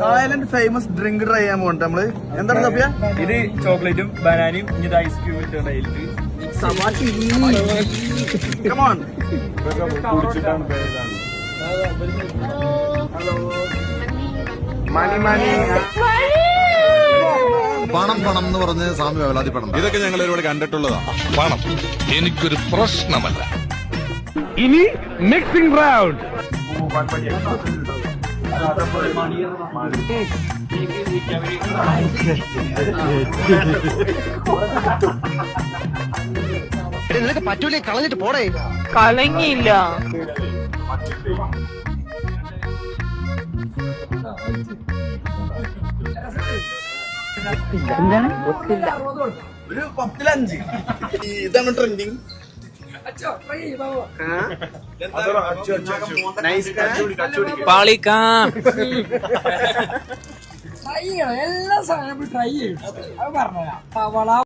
Thailand famous drink try ചെയ്യാൻ പോകണ്ട നമ്മള്. എന്താണ് സഫിയ? ഇത് ചോക്ലേറ്റും ബനാനയും ഇത് ഐസ് ക്യൂബ് ഇട്ടുണ്ട്. Come on. പണം പണം എന്ന് പറഞ്ഞ് സ്വാമി വേവലാതിപ്പെടണം. ഇതൊക്കെ ഞങ്ങൾ ഒരുപാട് കണ്ടിട്ടുള്ളതാ. പണം എനിക്കൊരു പ്രശ്നമല്ല. ഇനി മിക്സിംഗ് റൗണ്ട്. നിനക്ക് പറ്റൂലേ, കളഞ്ഞിട്ട് പോടേ. കലങ്ങിയില്ല. ഒരു 10-5. ഇതാണ് ട്രെൻഡിങ്. പാളിക്കാം. ട്രൈ ചെയ്യണം, എല്ലാ സാധനവും ട്രൈ ചെയ്യണം. അത് പറഞ്ഞ